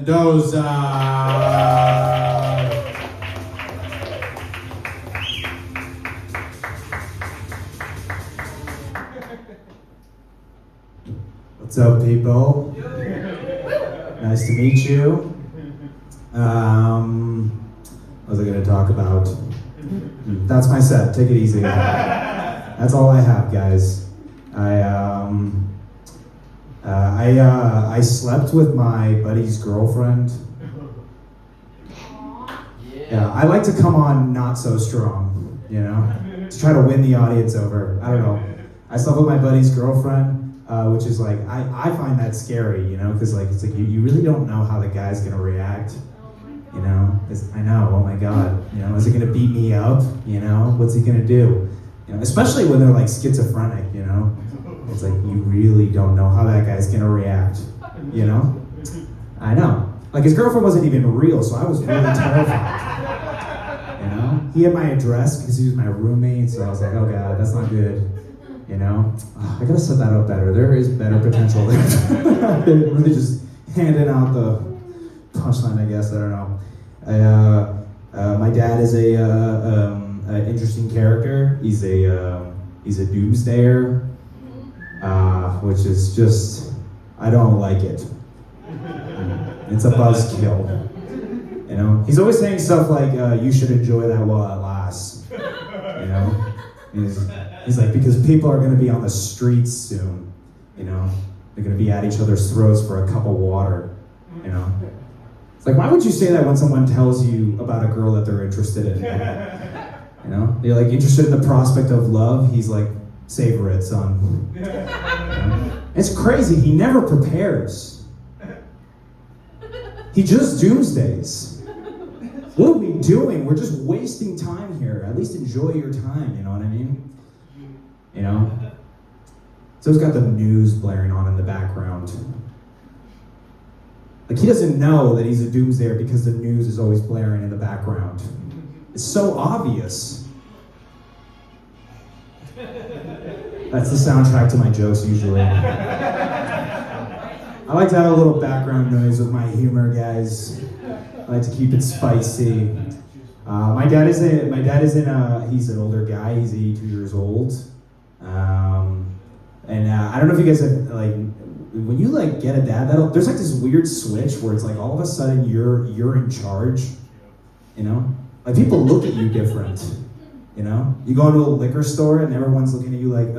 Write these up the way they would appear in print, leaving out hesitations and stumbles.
Mendoza. What's up, people? Nice to meet you. What was I going to talk about? That's my set. Take it easy. That's all I have, guys. I slept with my buddy's girlfriend. Yeah, I like to come on not so strong, you know, to try to win the audience over. I don't know. I slept with my buddy's girlfriend, which is like, I find that scary, you know, because like it's like you really don't know how the guy's gonna react, you know. I know, oh my god, you know, is he gonna beat me up, you know? What's he gonna do? You know, especially when they're like schizophrenic, you know. It's like you really don't know how that guy's gonna react, you know? I know. Like his girlfriend wasn't even real, so I was really terrified. You know? He had my address because he was my roommate, so I was like, oh god, that's not good. You know? I gotta set that up better. There is better potential there. Really just handing out the punchline, I guess. I don't know. My dad is a interesting character. He's a doomsdayer. Which is just, I don't like it. It's a buzzkill. You know, he's always saying stuff like, "You should enjoy that while it lasts." You know, he's like, because people are going to be on the streets soon. You know, they're going to be at each other's throats for a cup of water. You know, it's like, why would you say that when someone tells you about a girl that they're interested in? You know, they're like interested in the prospect of love. He's like, savor it, son. You know? It's crazy. He never prepares. He just doomsdays. What are we doing? We're just wasting time here. At least enjoy your time, you know what I mean? You know? So he's got the news blaring on in the background. Like he doesn't know that he's a doomsdayer because the news is always blaring in the background. It's so obvious. That's the soundtrack to my jokes usually. I like to have a little background noise with my humor, guys. I like to keep it spicy. My dad is he's an older guy. He's 82 years old. I don't know if you guys have, like, when you like get a dad, there's like this weird switch where it's like all of a sudden you're in charge. You know, like people look at you different. You know, you go to a liquor store and everyone's looking at you like,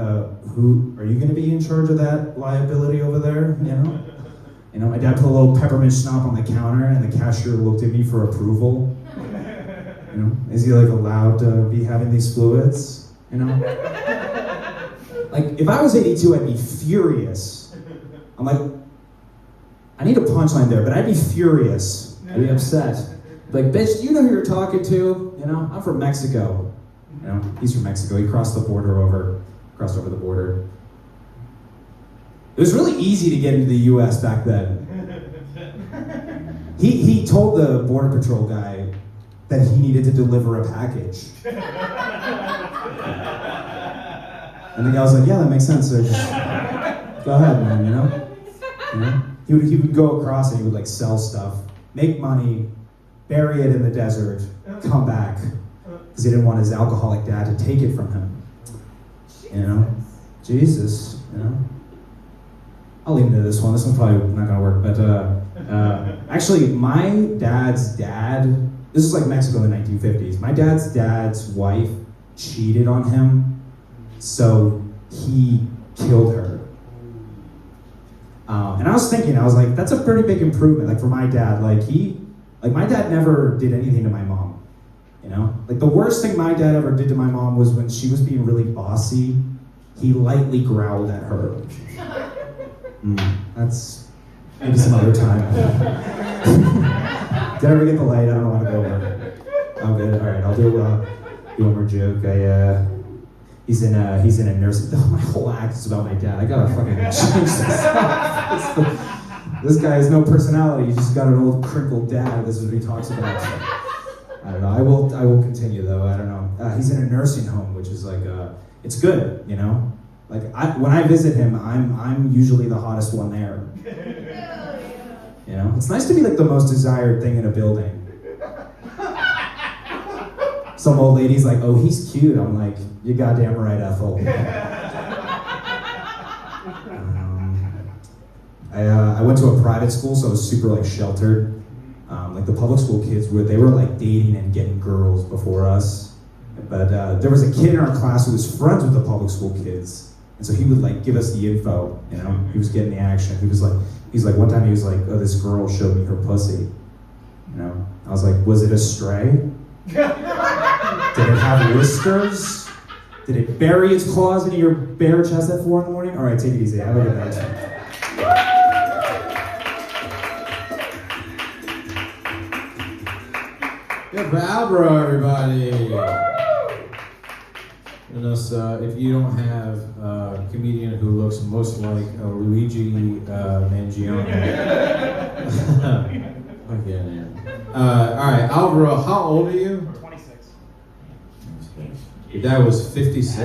who are you going to be in charge of that liability over there? You know, my dad put a little peppermint schnapps on the counter and the cashier looked at me for approval. You know, is he like allowed to be having these fluids? You know, like if I was 82, I'd be furious. I'm like, I need a punchline there, but I'd be furious. I'd be upset. Like, bitch, do you know who you're talking to? You know, I'm from Mexico. You know, he's from Mexico. He crossed over the border. It was really easy to get into the U.S. back then. He told the Border Patrol guy that he needed to deliver a package. And the guy was like, yeah, that makes sense. So just go ahead, man, you know? He would go across and he would like sell stuff, make money, bury it in the desert, come back. Because he didn't want his alcoholic dad to take it from him. You know? Jesus, you know? I'll leave into this one. This one's probably not going to work. But actually, my dad's dad, this is like Mexico in the 1950s. My dad's wife cheated on him, so he killed her. And I was thinking, I was like, that's a pretty big improvement. Like for my dad, my dad never did anything to my mom. You know, like the worst thing my dad ever did to my mom was when she was being really bossy, he lightly growled at her. That's maybe some other time. Did I ever get the light? I don't want to go over. Oh, good. All right, I'll do one more joke. He's in a nursing. Oh, my whole act is about my dad. I gotta fucking change this. This guy has no personality. He's just got an old crinkled dad. This is what he talks about. I don't know. I will continue though. I don't know. He's in a nursing home, which is like it's good, you know. Like when I visit him, I'm usually the hottest one there. You know, it's nice to be like the most desired thing in a building. Some old lady's like, "Oh, he's cute." I'm like, "You goddamn right, Ethel." I went to a private school, so I was super like sheltered. Like the public school kids they were like dating and getting girls before us. But there was a kid in our class who was friends with the public school kids, and so he would like give us the info. You know, he was getting the action. He's like one time he was like, "Oh, this girl showed me her pussy." You know, I was like, "Was it a stray? Did it have whiskers? Did it bury its claws into your bare chest at 4 a.m? All right, take it easy. Have a good night. Good for Alvaro, everybody. And if you don't have a comedian who looks most like Luigi Mangione. Again, all right, Alvaro, how old are you? 26. Your dad was 56.